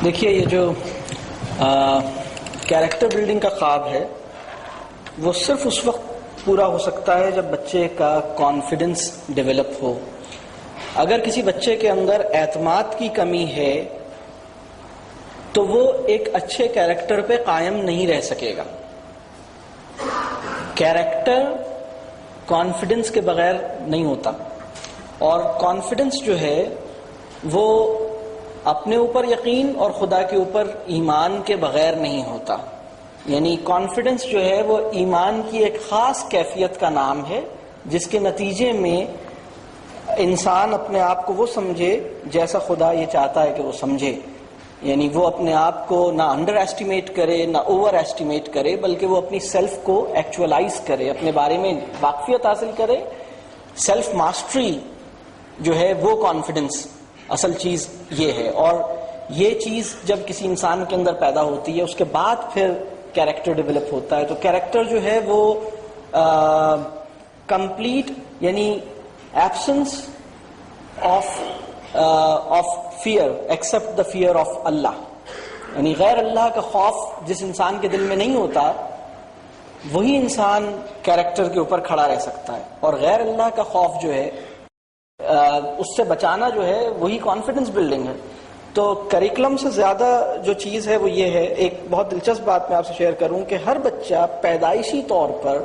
دیکھیے، یہ جو کیریکٹر بلڈنگ کا خواب ہے وہ صرف اس وقت پورا ہو سکتا ہے جب بچے کا کانفیڈنس ڈیولپ ہو. اگر کسی بچے کے اندر اعتماد کی کمی ہے تو وہ ایک اچھے کیریکٹر پہ قائم نہیں رہ سکے گا. کیریکٹر کانفیڈنس کے بغیر نہیں ہوتا، اور کانفیڈنس جو ہے وہ اپنے اوپر یقین اور خدا کے اوپر ایمان کے بغیر نہیں ہوتا. یعنی کانفیڈنس جو ہے وہ ایمان کی ایک خاص کیفیت کا نام ہے جس کے نتیجے میں انسان اپنے آپ کو وہ سمجھے جیسا خدا یہ چاہتا ہے کہ وہ سمجھے. یعنی وہ اپنے آپ کو نہ انڈر ایسٹیمیٹ کرے نہ اوور ایسٹیمیٹ کرے، بلکہ وہ اپنی سیلف کو ایکچولائز کرے، اپنے بارے میں واقفیت حاصل کرے. سیلف ماسٹری جو ہے وہ کانفیڈنس اصل چیز یہ ہے. اور یہ چیز جب کسی انسان کے اندر پیدا ہوتی ہے اس کے بعد پھر کیریکٹر ڈیولپ ہوتا ہے. تو کیریکٹر جو ہے وہ کمپلیٹ یعنی absence of fear except the fear of Allah, یعنی غیر اللہ کا خوف جس انسان کے دل میں نہیں ہوتا وہی انسان کیریکٹر کے اوپر کھڑا رہ سکتا ہے. اور غیر اللہ کا خوف جو ہے اس سے بچانا جو ہے وہی کانفیڈنس بلڈنگ ہے. تو کریکولم سے زیادہ جو چیز ہے وہ یہ ہے، ایک بہت دلچسپ بات میں آپ سے شیئر کروں کہ ہر بچہ پیدائشی طور پر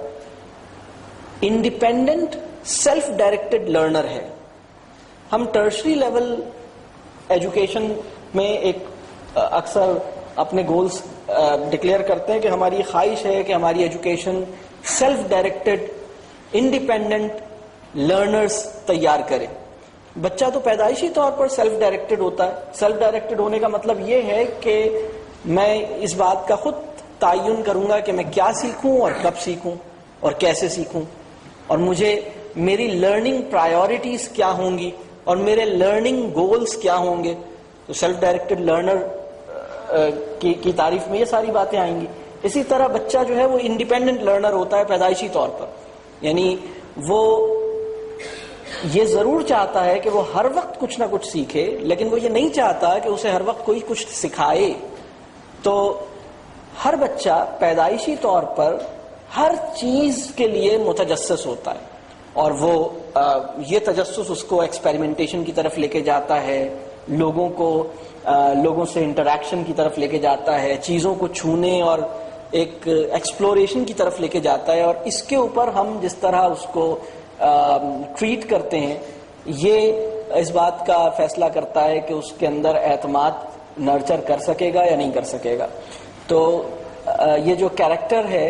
انڈیپینڈنٹ سیلف ڈائریکٹڈ لرنر ہے. ہم ٹرشری لیول ایجوکیشن میں ایک اکثر اپنے گولز ڈکلیئر کرتے ہیں کہ ہماری خواہش ہے کہ ہماری education self directed independent learners تیار کرے. بچہ تو پیدائشی طور پر سیلف ڈائریکٹڈ ہوتا ہے. سیلف ڈائریکٹڈ ہونے کا مطلب یہ ہے کہ میں اس بات کا خود تعین کروں گا کہ میں کیا سیکھوں اور کب سیکھوں اور کیسے سیکھوں، اور مجھے میری لرننگ پرائیورٹیز کیا ہوں گی اور میرے لرننگ گولز کیا ہوں گے. تو سیلف ڈائریکٹڈ لرنر کی تعریف میں یہ ساری باتیں آئیں گی. اسی طرح بچہ جو ہے وہ انڈیپینڈنٹ لرنر ہوتا ہے پیدائشی طور پر. یعنی وہ یہ ضرور چاہتا ہے کہ وہ ہر وقت کچھ نہ کچھ سیکھے، لیکن وہ یہ نہیں چاہتا کہ اسے ہر وقت کوئی کچھ سکھائے. تو ہر بچہ پیدائشی طور پر ہر چیز کے لیے متجسس ہوتا ہے، اور وہ یہ تجسس اس کو ایکسپیریمنٹیشن کی طرف لے کے جاتا ہے، لوگوں سے انٹریکشن کی طرف لے کے جاتا ہے، چیزوں کو چھونے اور ایک ایکسپلوریشن کی طرف لے کے جاتا ہے. اور اس کے اوپر ہم جس طرح اس کو ٹریٹ کرتے ہیں یہ اس بات کا فیصلہ کرتا ہے کہ اس کے اندر اعتماد نرچر کر سکے گا یا نہیں کر سکے گا. تو یہ جو کیریکٹر ہے،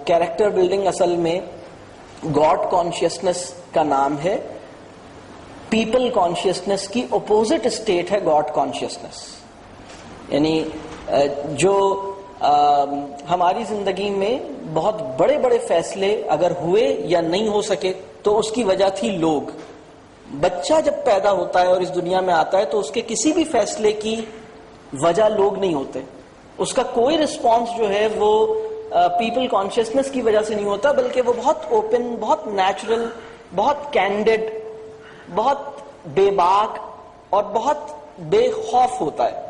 کیریکٹر بلڈنگ اصل میں گاڈ کانشیسنس کا نام ہے. پیپل کانشیسنس کی اپوزٹ اسٹیٹ ہے گاڈ کانشیسنس. یعنی جو ہماری زندگی میں بہت بڑے بڑے فیصلے اگر ہوئے یا نہیں ہو سکے تو اس کی وجہ تھی لوگ. بچہ جب پیدا ہوتا ہے اور اس دنیا میں آتا ہے تو اس کے کسی بھی فیصلے کی وجہ لوگ نہیں ہوتے. اس کا کوئی رسپانس جو ہے وہ پیپل کانشیسنس کی وجہ سے نہیں ہوتا، بلکہ وہ بہت اوپن، بہت نیچرل، بہت کینڈڈ، بہت بے باک اور بہت بے خوف ہوتا ہے.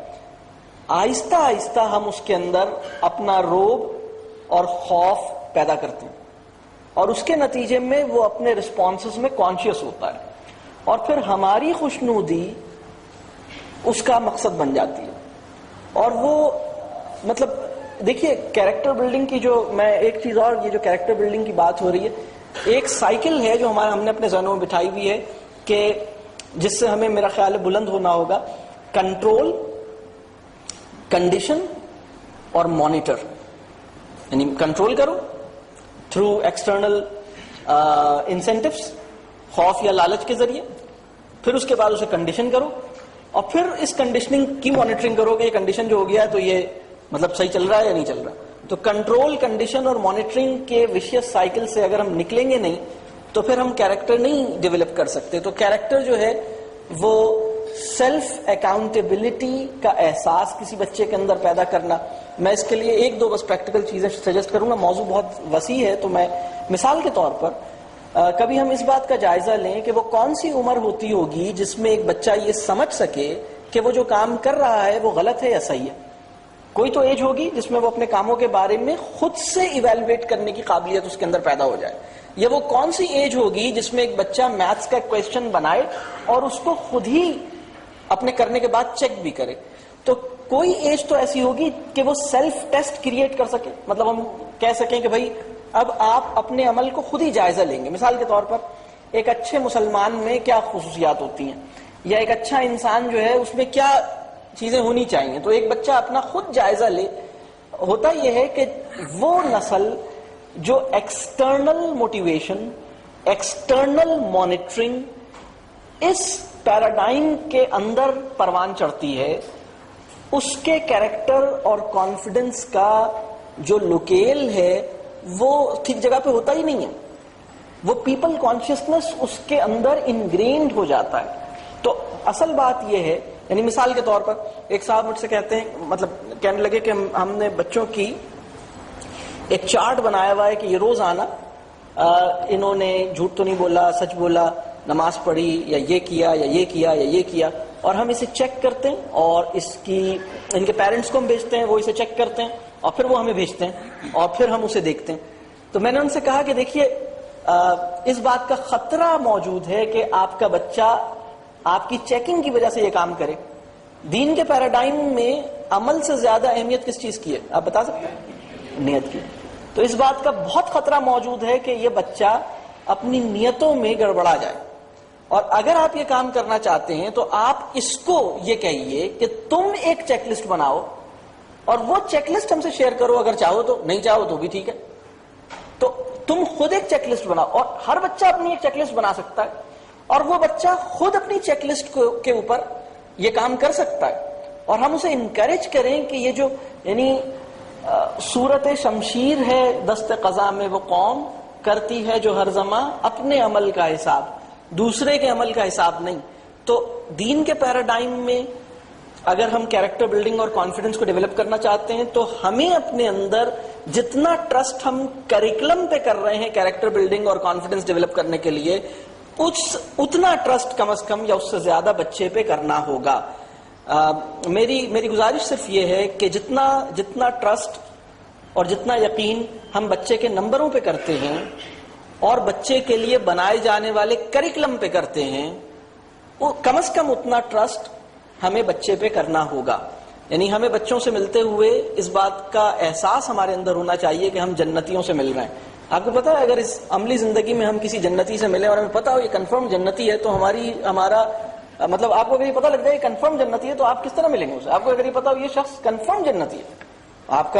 آہستہ آہستہ ہم اس کے اندر اپنا روب اور خوف پیدا کرتے ہیں، اور اس کے نتیجے میں وہ اپنے رسپانسز میں کانشیس ہوتا ہے، اور پھر ہماری خوشنودی اس کا مقصد بن جاتی ہے. اور وہ مطلب دیکھیے کیریکٹر بلڈنگ کی جو میں ایک چیز، اور یہ جو کیریکٹر بلڈنگ کی بات ہو رہی ہے ایک سائیکل ہے جو ہم نے اپنے ذہنوں میں بٹھائی ہوئی ہے کہ جس سے ہمیں میرا خیال ہے بلند ہونا ہوگا. کنٹرول، کنڈیشن اور مانیٹر. یعنی کنٹرول کرو تھرو ایکسٹرنل انسینٹیوز، خوف یا لالچ کے ذریعے، پھر اس کے بعد اسے کنڈیشن کرو، اور پھر اس کنڈیشننگ کی مانیٹرنگ کرو کہ یہ کنڈیشن جو ہو گیا ہے تو یہ مطلب صحیح چل رہا ہے یا نہیں چل رہا. تو کنٹرول، کنڈیشن اور مانیٹرنگ کے ویشیس سائیکل سے اگر ہم نکلیں گے نہیں تو پھر ہم کیریکٹر نہیں ڈیولپ کر سکتے. تو کیریکٹر جو ہے وہ سیلف اکاؤنٹیبلٹی کا احساس کسی بچے کے اندر پیدا کرنا. میں اس کے لیے ایک دو بس پریکٹیکل چیزیں سجیسٹ کروں گا. موضوع بہت وسیع ہے تو میں مثال کے طور پر کبھی ہم اس بات کا جائزہ لیں کہ وہ کون سی عمر ہوتی ہوگی جس میں ایک بچہ یہ سمجھ سکے کہ وہ جو کام کر رہا ہے وہ غلط ہے یا صحیح ہے. کوئی تو ایج ہوگی جس میں وہ اپنے کاموں کے بارے میں خود سے ایویلویٹ کرنے کی قابلیت اس کے اندر پیدا ہو جائے. یا وہ کون سی ایج ہوگی جس میں ایک بچہ میتھس کا کویشچن بنائے اور اس کو خود ہی اپنے کرنے کے بعد چیک بھی کرے. تو کوئی ایج تو ایسی ہوگی کہ وہ سیلف ٹیسٹ کریٹ کر سکے, مطلب ہم کہہ سکیں کہ بھائی اب آپ اپنے عمل کو خود ہی جائزہ لیں گے. مثال کے طور پر ایک اچھے مسلمان میں کیا خصوصیات ہوتی ہیں, یا ایک اچھا انسان جو ہے اس میں کیا چیزیں ہونی چاہیے. تو ایک بچہ اپنا خود جائزہ لے. ہوتا یہ ہے کہ وہ نسل جو ایکسٹرنل موٹیویشن, ایکسٹرنل مانیٹرنگ, اس پیراڈائم کے اندر پروان چڑھتی ہے, اس کے کیریکٹر اور کانفیڈنس کا جو لوکیل ہے وہ ٹھیک جگہ پہ ہوتا ہی نہیں ہے. وہ پیپل کانشیسنس اس کے اندر انگرینڈ ہو جاتا ہے. تو اصل بات یہ ہے, یعنی مثال کے طور پر ایک صاحب مجھ سے کہتے ہیں, مطلب کہنے لگے کہ ہم نے بچوں کی ایک چارٹ بنایا ہوا ہے کہ یہ روز آنا انہوں نے جھوٹ تو نہیں بولا, سچ بولا, نماز پڑھی, یا یہ کیا یا یہ کیا یا یہ کیا, اور ہم اسے چیک کرتے ہیں اور اس کی ان کے پیرنٹس کو ہم بھیجتے ہیں, وہ اسے چیک کرتے ہیں اور پھر وہ ہمیں بھیجتے ہیں اور پھر ہم اسے دیکھتے ہیں. تو میں نے ان سے کہا کہ دیکھیے اس بات کا خطرہ موجود ہے کہ آپ کا بچہ آپ کی چیکنگ کی وجہ سے یہ کام کرے. دین کے پیراڈائم میں عمل سے زیادہ اہمیت کس چیز کی ہے, آپ بتا سکتے ہیں؟ نیت کی. تو اس بات کا بہت خطرہ موجود ہے کہ یہ بچہ اپنی نیتوں میں گڑبڑا جائے. اور اگر آپ یہ کام کرنا چاہتے ہیں تو آپ اس کو یہ کہیے کہ تم ایک چیک لسٹ بناؤ اور وہ چیک لسٹ ہم سے شیئر کرو, اگر چاہو تو, نہیں چاہو تو بھی ٹھیک ہے. تو تم خود ایک چیک لسٹ بناؤ, اور ہر بچہ اپنی ایک چیک لسٹ بنا سکتا ہے, اور وہ بچہ خود اپنی چیک لسٹ کے اوپر یہ کام کر سکتا ہے. اور ہم اسے انکریج کریں کہ یہ جو یعنی صورت شمشیر ہے دست قضا میں, وہ قوم کرتی ہے جو ہر زمان اپنے عمل کا حساب, دوسرے کے عمل کا حساب نہیں. تو دین کے پیراڈائم میں اگر ہم کیریکٹر بلڈنگ اور کانفیڈنس کو ڈیولپ کرنا چاہتے ہیں تو ہمیں اپنے اندر جتنا ٹرسٹ ہم کریکولم پہ کر رہے ہیں کیریکٹر بلڈنگ اور کانفیڈنس ڈیولپ کرنے کے لیے, اتنا ٹرسٹ کم از کم یا اس سے زیادہ بچے پہ کرنا ہوگا. میری گزارش صرف یہ ہے کہ جتنا ٹرسٹ اور جتنا یقین ہم بچے کے نمبروں پہ کرتے ہیں اور بچے کے لیے بنائے جانے والے کریکولم پہ کرتے ہیں, وہ کم از کم اتنا ٹرسٹ ہمیں بچے پہ کرنا ہوگا. یعنی ہمیں بچوں سے ملتے ہوئے اس بات کا احساس ہمارے اندر ہونا چاہیے کہ ہم جنتیوں سے مل رہے ہیں. آپ کو پتا ہے اگر اس عملی زندگی میں ہم کسی جنتی سے ملیں اور ہمیں پتا ہو یہ کنفرم جنتی ہے, تو ہمارا مطلب آپ کو اگر یہ پتا لگ جائے یہ کنفرم جنتی ہے تو آپ کس طرح ملیں گے اسے؟ آپ کو اگر یہ پتا ہو یہ شخص کنفرم جنتی ہے, آپ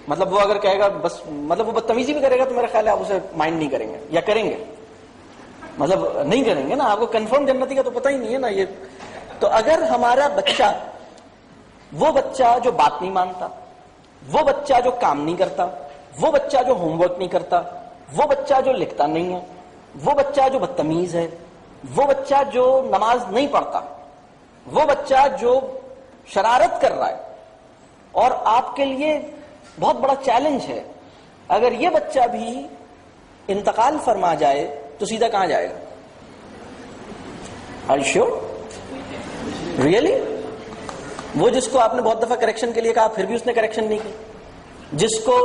مطلب وہ اگر کہے گا بس, مطلب وہ بدتمیزی بھی کرے گا تو میرا خیال ہے آپ اسے مائنڈ نہیں کریں گے, یا کریں گے, مطلب نہیں کریں گے نا. آپ کو کنفرم جنتی کا تو پتہ ہی نہیں ہے نا یہ. تو اگر ہمارا بچہ, وہ بچہ جو بات نہیں مانتا, وہ بچہ جو کام نہیں کرتا, وہ بچہ جو ہوم ورک نہیں کرتا, وہ بچہ جو لکھتا نہیں ہے, وہ بچہ جو بدتمیز ہے, وہ بچہ جو نماز نہیں پڑھتا, وہ بچہ جو شرارت کر رہا ہے, اور آپ کے لیے بہت بڑا چیلنج ہے اگر یہ بچہ بھی انتقال فرما جائے تو سیدھا کہاں جائے گا؟ Are you sure? Really? وہ جس کو آپ نے بہت دفعہ کریکشن کے لیے کہا پھر بھی اس نے کریکشن نہیں کی, جس کو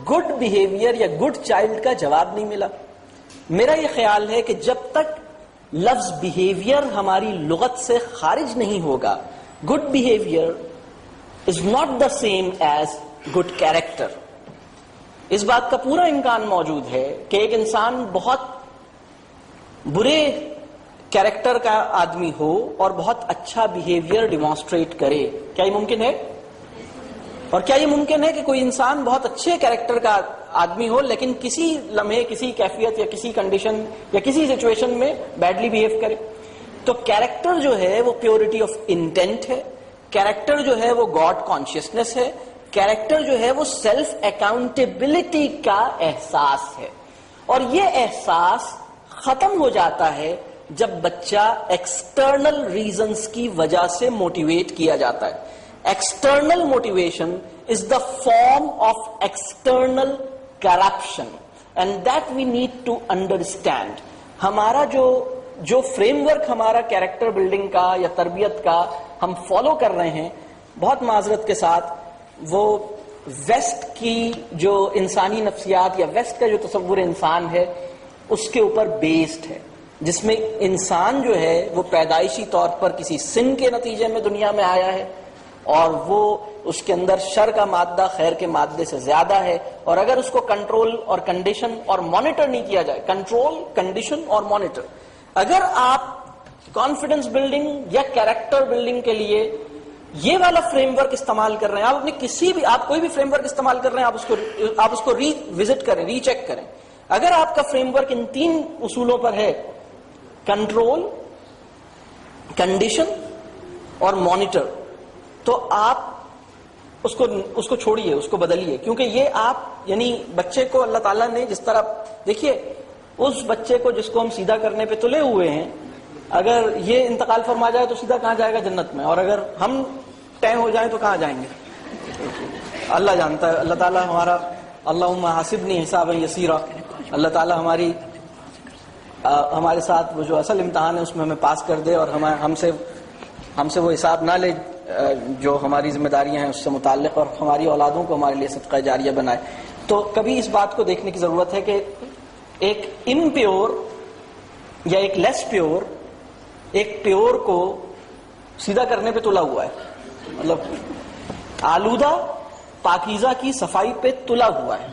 گڈ بیہیویئر یا گڈ چائلڈ کا جواب نہیں ملا. میرا یہ خیال ہے کہ جب تک لفظ بیہیویئر ہماری لغت سے خارج نہیں ہوگا, good behaviour is not the same as good character. اس بات کا پورا امکان موجود ہے کہ ایک انسان بہت برے کیریکٹر کا آدمی ہو اور بہت اچھا بیہیویئر ڈیمانسٹریٹ کرے. کیا یہ ممکن ہے؟ اور کیا یہ ممکن ہے کہ کوئی انسان بہت اچھے کیریکٹر کا آدمی ہو لیکن کسی لمحے, کسی کیفیت یا کسی کنڈیشن یا کسی سچویشن میں بیڈلی بیہیو کرے؟ تو کیریکٹر جو ہے وہ پیورٹی آف انٹینٹ ہے, کیریکٹر جو ہے وہ گاڈ کانشیسنس ہے, کیریکٹر جو ہے وہ سیلف اکاؤنٹیبلٹی کا احساس ہے. اور یہ احساس ختم ہو جاتا ہے جب بچہ ایکسٹرنل ریزنز کی وجہ سے موٹیویٹ کیا جاتا ہے. External motivation is the form of external corruption and that we need to understand. ہمارا جو فریم ورک ہمارا کیریکٹر بلڈنگ کا یا تربیت کا ہم فالو کر رہے ہیں بہت معذرت کے ساتھ وہ ویسٹ کی جو انسانی نفسیات یا ویسٹ کا جو تصور انسان ہے اس کے اوپر بیسڈ ہے، جس میں انسان جو ہے وہ پیدائشی طور پر کسی سن کے نتیجے میں دنیا میں آیا ہے اور وہ اس کے اندر شر کا مادہ خیر کے مادے سے زیادہ ہے، اور اگر اس کو کنٹرول اور کنڈیشن اور مانیٹر نہیں کیا جائے، کنٹرول کنڈیشن اور مانیٹر، اگر آپ کانفیڈنس بلڈنگ یا کیریکٹر بلڈنگ کے لیے یہ والا فریم ورک استعمال کر رہے ہیں، آپ اپنے آپ کوئی بھی فریم ورک استعمال کر رہے ہیں، آپ اس کو ری وزٹ کریں، ری چیک کریں. اگر آپ کا فریم ورک ان 3 اصولوں پر ہے، کنٹرول، کنڈیشن اور مانیٹر، تو آپ اس کو چھوڑیے، اس کو بدلیے، کیونکہ یہ آپ یعنی بچے کو اللہ تعالیٰ نے جس طرح دیکھیے اس بچے کو جس کو ہم سیدھا کرنے پہ تلے ہوئے ہیں، اگر یہ انتقال فرما جائے تو سیدھا کہاں جائے گا؟ جنت میں. اور اگر ہم طے ہو جائیں تو کہاں جائیں گے؟ اللہ جانتا ہے. اللہ تعالیٰ ہمارا اللہم حاسبنی حسابا یسیرا، اللہ تعالیٰ ہمارے ساتھ وہ جو اصل امتحان ہے اس میں ہمیں پاس کر دے اور ہم سے وہ حساب نہ لے جو ہماری ذمہ داریاں ہیں اس سے متعلق، اور ہماری اولادوں کو ہمارے لیے صدقہ جاریہ بنائے. تو کبھی اس بات کو دیکھنے کی ضرورت ہے کہ ایک امپیور یا ایک لیس پیور ایک پیور کو سیدھا کرنے پہ تلا ہوا ہے، مطلب آلودہ پاکیزہ کی صفائی پہ تلا ہوا ہے،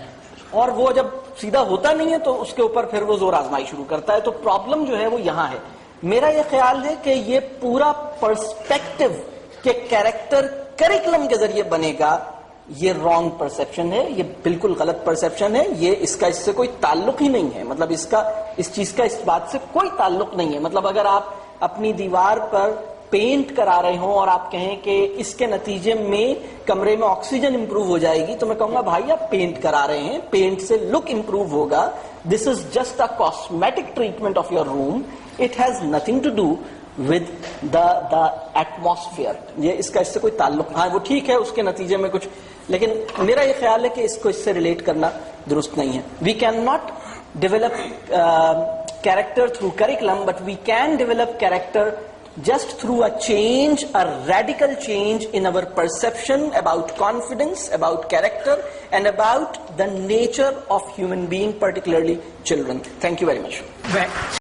اور وہ جب سیدھا ہوتا نہیں ہے تو اس کے اوپر پھر وہ زور آزمائی شروع کرتا ہے. تو پرابلم جو ہے وہ یہاں ہے. میرا یہ خیال ہے کہ یہ پورا پرسپیکٹو کہ کیریکٹر کریکلم کے ذریعے بنے گا، یہ رانگ پرسپشن ہے، یہ بالکل غلط پرسپشن ہے. یہ اس سے کوئی تعلق ہی نہیں ہے، مطلب اس چیز کا اس بات سے کوئی تعلق نہیں ہے. مطلب اگر آپ اپنی دیوار پر پینٹ کرا رہے ہوں اور آپ کہیں کہ اس کے نتیجے میں کمرے میں آکسیجن امپروو ہو جائے گی، تو میں کہوں گا بھائی آپ پینٹ کرا رہے ہیں، پینٹ سے لک امپروو ہوگا. This is just a cosmetic treatment of your room, it has nothing to do with the atmosphere. یہ اس سے کوئی تعلق، ہاں وہ ٹھیک ہے اس کے نتیجے میں کچھ، لیکن میرا یہ خیال ہے کہ اس کو اس سے ریلیٹ کرنا درست نہیں ہے. We can not develop character through curriculum, but we can develop character just through a change, a radical change in our perception about confidence, about character, and about the nature of human being, particularly children. Thank you very much.